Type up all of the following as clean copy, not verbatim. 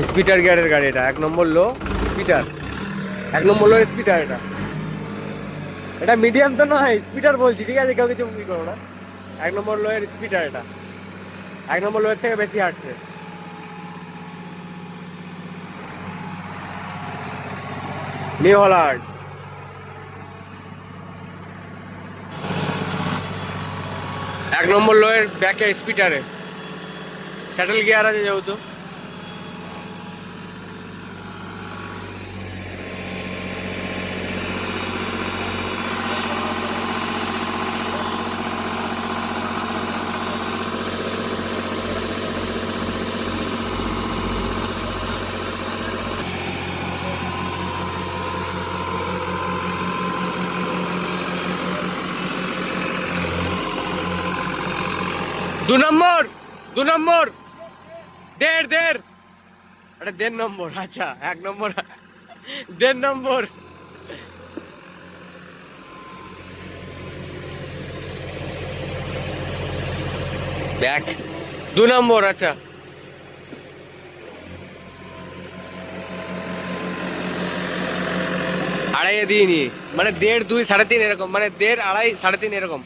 স্পিটার গিয়ারের গাড়ি এটা, 1 নম্বর লো স্পিটার, 1 নম্বর লো স্পিটার এটা। এটা মিডিয়াম তো নয়, স্পিটার বলছি, ঠিক আছে, কেউ কিছু ভুল করো না। 1 নম্বর লো এর স্পিটার এটা, 1 নম্বর লো এর থেকে বেশি হাঁটছে। নিউ হল্যান্ড 1 নম্বর লো এর ব্যাকে স্পিটারে স্যাটেল গিয়ার আছে যেহেতু। দু নম্বর, 2 নম্বর, 1.5, আরে 1.5 নম্বর, আচ্ছা 1 নম্বর, 1.5 নম্বর। ব্যাক 2 নম্বর, আচ্ছা। আড়াইয়ে দিইনি, মানে 1.5, 2, 3.5 এরকম, মানে 1.5, 2.5, 3.5 এরকম।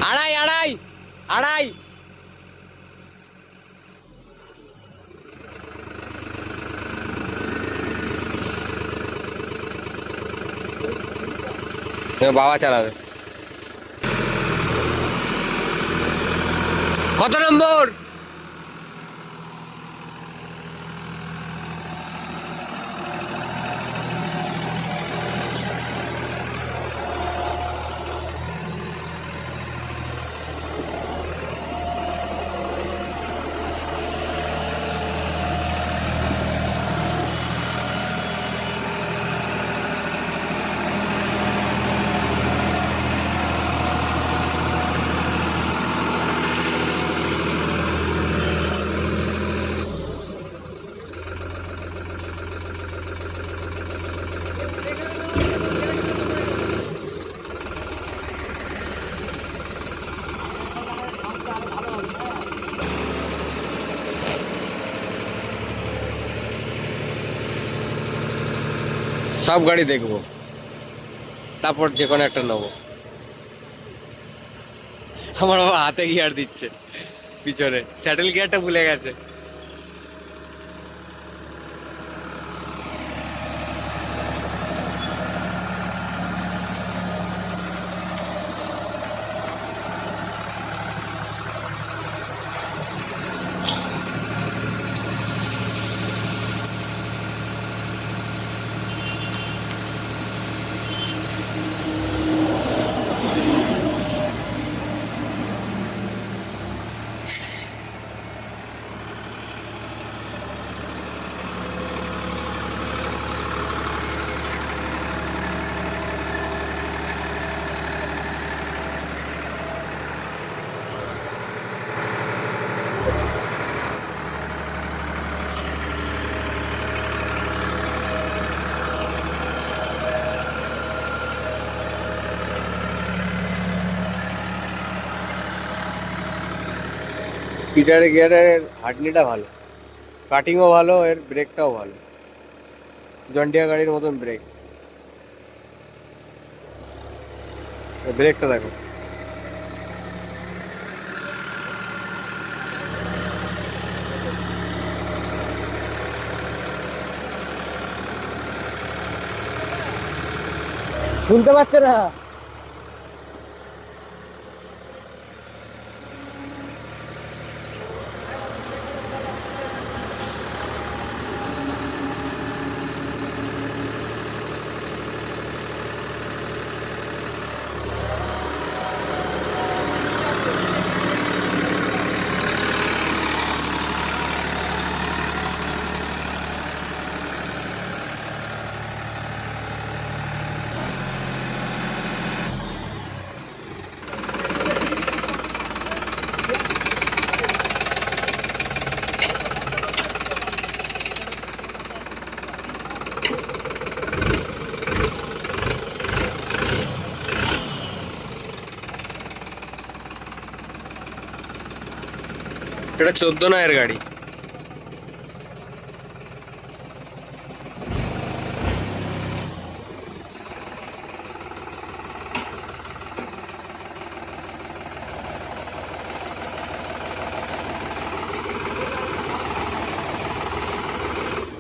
আড়াই, আড়াই, আড়াই। বাবা চালাবে। কত নম্বর? সব গাড়ি দেখবো, তারপর যে কোনো একটা নেবো। আমার বাবা হাতে গিয়ার দিচ্ছে, পিছনে স্যাটেল গিয়ারটা ভুলে গেছে। স্পিটার গিয়ারের হার্ডনিটা ভালো, কাটিংও ভালো, এর ব্রেকটাও ভালো, জন্ডিয়া গাড়ির মতন ব্রেক। ব্রেকটা দেখো। শুনতে পাচ্ছে না? এটা 14 নয়ের গাড়ি।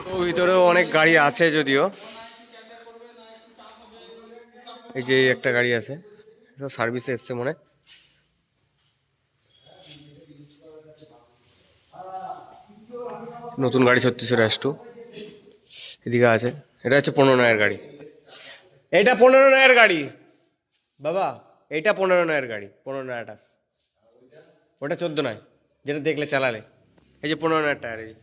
তো ভিতরেও অনেক গাড়ি আছে যদিও, এই যে একটা গাড়ি আছে সার্ভিসে এসছে মনে হয়। নতুন গাড়ি 3600 এদিকে আছে। এটা হচ্ছে 15 নয়ের গাড়ি। এটা 15 নয়ের গাড়ি বাবা, এইটা 15 নয়ের গাড়ি, 15 নয় 28। ওটা 14 নয় যেটা দেখলে চালালে। এই যে 15 নয়ের টায়ার। এই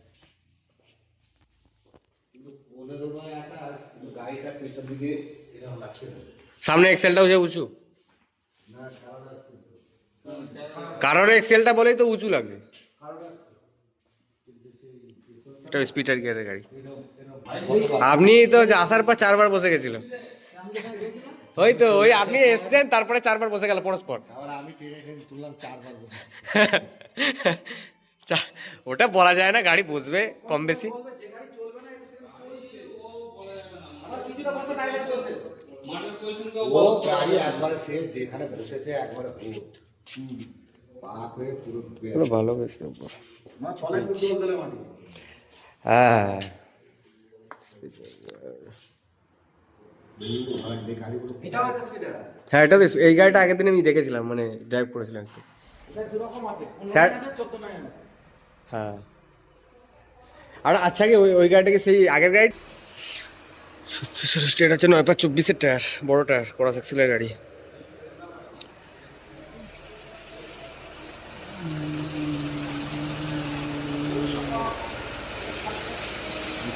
সামনে এক্সেলটাও যে উঁচু, কারোর এক্সেলটা বলেই তো উঁচু লাগছে। এটা স্পিডার গিয়ারের গাড়ি। আপনি তো আসার পর 4 বার বসে গেছিল। ওই তো ওই আপনি এসছেন তারপরে 4 বার বসে গেল পরস্পর। আমি ট্রেনে তুললাম 4 বার বসে। ওটা বলা যায় না, গাড়ি বসবে কম বেশি। ও গাড়ি একবারে সে যেখানে বসেছে একবারে ভূত পা করে পুরো ভালো বেশ। হ্যাঁ হ্যাঁ, এটা বেশ। এই গাড়িটা আগের দিন আমি দেখেছিলাম, মানে ড্রাইভ করেছিলাম একটু। স্যার হ্যাঁ। আর আচ্ছা কি ওই গাড়িটাকে সেই আগের গাড়ি 36 এটা হচ্ছে 9/24 টায়ার, বড় টায়ার, ক্রস এক্সেলের গাড়ি।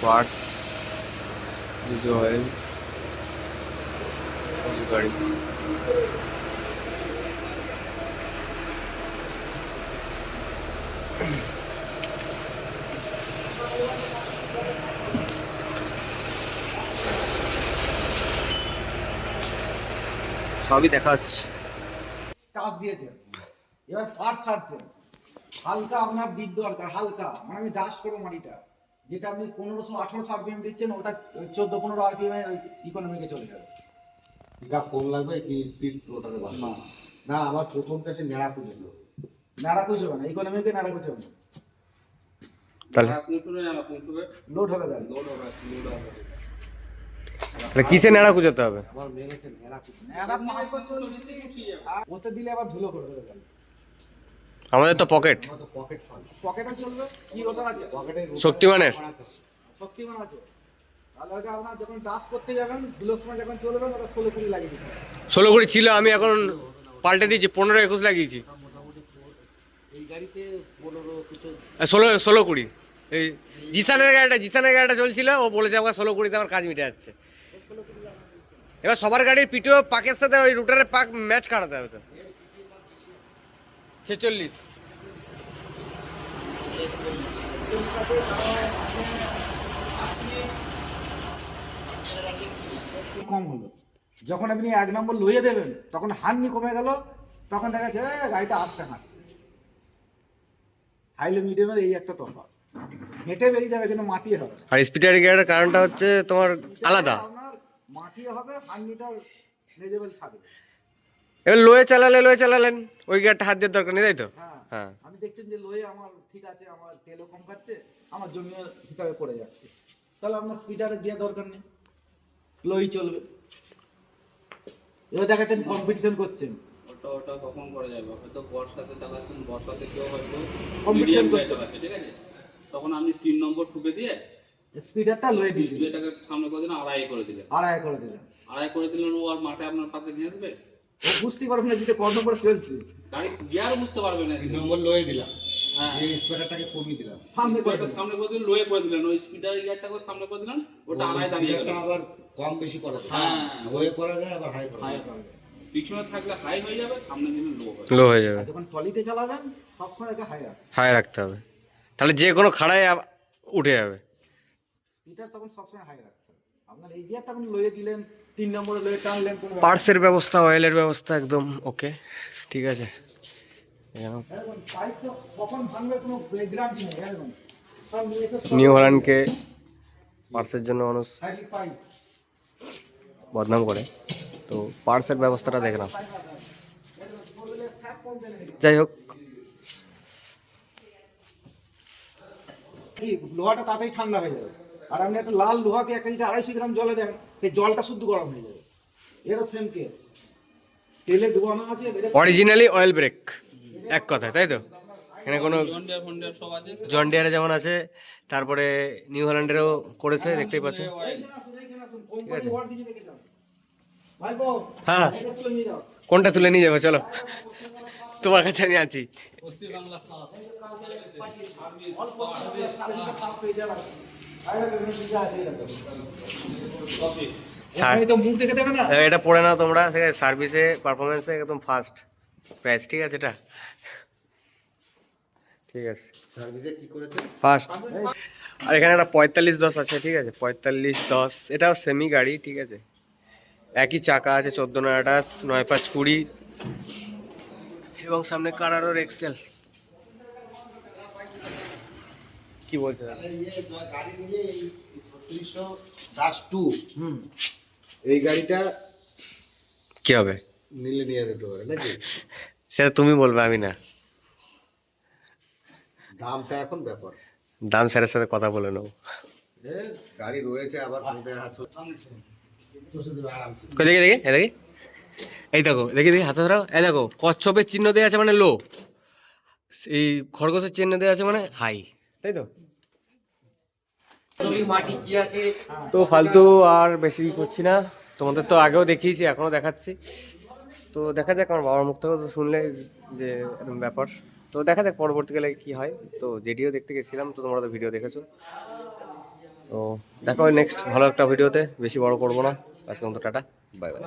পার্টস অয়েল গাড়ি। সবই দেখা যাচ্ছে। চাষ দিয়েছে, এবার পাট সারছে, হালকা আপনার দিক দরকার, হালকা মানে আমি ডাস্ট করবো মাটিটা, যেটা আপনি 1500-1800 আরপিএম দিচ্ছেন ওটা 14-15 আরপিএম ইকোনমিকে চলে যাবে। পিকআপ কম লাগবে কি স্পিড ওটাতে বাড়বে না। আমার প্রথমটা সে নেড়া খুঁজে দিল, নাড়া কুচ হবে না, ইকোনমিকে নাড়া কুচ হবে না, তাহলে লোড হবে গাড়ি। তাহলে কিসে নেড়া কুচাতে হবে? আমার মেন হচ্ছে নেড়া খুঁজে। নাড়া 540 আর ওতে দিলে আবার ধুলো করে দেবে গাড়ি। আমাদের তো পকেট, আমার তো পকেট ফাল, পকেটে চলবে, কি রোটার আছে, পকেটে শক্তিমানের। শক্তিমান আছে। তাহলে ওটা আপনার যখন ডাস্ট করতে যাবেন ধুলোর সময় যখন চলবেন ওটা 16-20 লাগিয়ে দিতে হবে। 16 কুড়ি ছিল, আমি এখন পাল্টে দিয়েছি, 15-21 লাগিয়েছি। মোটামুটি এই গাড়িতে 15-20 16 কুড়ি। এই জিসানের গাড়িটা চলছিল, ও বলেছে আমার 16 কুড়িতে আমার কাজ মিটে যাচ্ছে। এবার সবার গাড়ির পিটিও পাকের সাথে ওই রুটারের পাক ম্যাচ কাটাতে হবে তো। 46 কম হলো, যখন আপনি 1 নম্বর লইয়ে দেবেন তখন হার্নি কমে গেল, তখন দেখা যাচ্ছে গাড়িটা আসতে না। হাইলো মিডিয়ামের এই একটা তফাৎ, হেঁটে বেরিয়ে যাবে কিন্তু মাটি হবে। আর স্পিডার গিয়ারের কারণটা হচ্ছে তোমার আলাদা। আপনার মাটি হবে, হার্নিটা লেজেবল থাকবে। এবার লোয়ে চালালেন, ওই গিয়ারটা হাত দেওয়ার দরকার নেই, তাই তো? হ্যাঁ। আমি দেখছেন যে লোয়ে আমার ঠিক আছে, আমার তেলও কম খাচ্ছে, আমার জমিও হিসাবে পড়ে যাচ্ছে, তাহলে আপনার স্পিডারে দেওয়া দরকার নেই, লোই চলবে। এবার দেখাচ্ছেন কম্পিটিশন করছেন, ওটা কখন করা যাবে? হয়তো বর্ষাতে চালাচ্ছেন, বর্ষাতে কেউ হয়তো Competition মিডিয়াম গাড়ি করছে। চালাচ্ছে, ঠিক আছে? তখন আপনি 3 নম্বর ঠুকে দিয়ে স্পিডারটা লোয়ে দিয়ে দিলেন, এটাকে সামনে করে দিলেন, আড়াই করে দিলেন। আড়াই করে দিলেন, আড়াই করে দিলেন, ও আর মাঠে আপনার পাশে নিয়ে আসবে, ও বুঝতেই পারবেন না যেটা কত করে চলছে, গাড়ি গিয়ারও বুঝতে পারবে না। 3 নম্বর লয়ে দিলাম, হ্যাঁ, এই স্পিডারটাকে কমিয়ে দিলাম। সামনে করে ওটা সামনে করে দিলেন, লোয়ে করে দিলেন, ওই স্পিডার গিয়ারটাকে সামনে করে দিলেন, ওটা আড়াই দাঁড়িয়ে গেল। স্পিডারটা আবার কম বেশি করা যায়, হ্যাঁ, লয়ে করা যায় আবার হাই করা হাই যায়। করবে। পিছনে থাকলে হাই হয়ে যাবে, সামনে দিলে লো হবে। লো হয়ে যাবে, আর যখন ট্রলিতে চালাবেন সবসময় এটা হাই আছে, হাই রাখতে হবে, তাহলে যে কোনো খাড়ায় উঠে যাবে। স্পিডার তখন সবসময় হাই রাখতে হবে। আপনার এই গিয়ার তখন লোয়ে দিলেন, 3 নম্বরে লোয়ে টানলেন, কোনো পার্টসের ব্যবস্থা, অয়েলের ব্যবস্থা একদম ওকে, ঠিক আছে। পাইপ তো কখন ভাঙবে কোনো গ্যারান্টি নেই, দেখুন সব নিয়ে এসে নিউ হল্যান্ডকে পার্সের জন্য মানুষ হাইড্রোলিক পাইপ বদনাম করে, তো পার্সের ব্যবস্থাটা দেখে নাও। যাই হোক, কি লোহাটা তাড়াতাড়ি ঠান্ডা হয়ে যাবে। আর আপনি একটা লাল লোহাকে 1 লিটার 250 গ্রাম জলে দেন, সেই জলটা শুদ্ধ গরম হয়ে যাবে। এরও সেম কেস, তেলে ডুবানো আছে অরিজিনালি অয়েল ব্রেক এক কথায়, তাই তো? এখানে কোনো জন্ডিয়ার ফন্ডিয়ার সব আছে। জন ডিয়ারে যেমন আছে, তারপরে নিউ হল্যান্ডেরও করেছে, দেখতেই পাচ্ছ। ঠিক আছে ভাইপো, হ্যাঁ, এটা তুলে নিয়ে যাও। কোনটা তুলে নিয়ে যাবো? চলো, তোমার কাছে আমি আছি। পশ্চিম বাংলা ফার্স্ট আমি তো মুখ দেখে দেবে না। এটা পড়ে নাও তোমরা, ঠিক আছে? সার্ভিসে, পারফরমেন্সে একদম ফার্স্ট প্রাইস, ঠিক আছে? এটা ঠিক আছে, সার্ভিসে কি করেছে? ফার্স্ট। আর এখানে একটা 4510 আছে, ঠিক আছে? 4510, এটাও সেমি গাড়ি, ঠিক আছে? একই চাকা আছে, 14/28, 9/5/20, এবং সামনে কারারোর এক্সেল। কি বলছে দাদা? গাড়ি নিয়ে 3602 এই গাড়িটা কি হবে নিলে নিয়ে যেতে পারে নাকি? সেটা তুমি বলবে, আমি না। দামটা এখন ব্যাপার। দাম স্যারের সাথে কথা বলে নেবো। গাড়ি রয়েছে আবার মধ্যে হাত কই দেখি দেখি, এই দেখি, এই দেখো, দেখি দেখি, হাতে ধরাও। এই দেখো, কচ্ছপের চিহ্ন দেওয়া আছে মানে লো, এই খরগোশের চিহ্ন দেওয়া আছে মানে হাই, তাই তো? তো ফালতু আর বেশি করছি না, তোমাদের তো আগেও দেখিয়েছি, এখনও দেখাচ্ছি। তো দেখা যাক, আমার বাবার মুখ থেকেও তো শুনলে যে এরকম ব্যাপার। তো দেখা যাক পরবর্তীকালে কি হয়। তো যেটিও দেখতে গেছিলাম, তো তোমরা তো ভিডিও দেখেছো। তো দেখা হয় নেক্সট ভালো একটা ভিডিওতে, বেশি বড় করবো না। আজকে মতো টাটা, বাই বাই।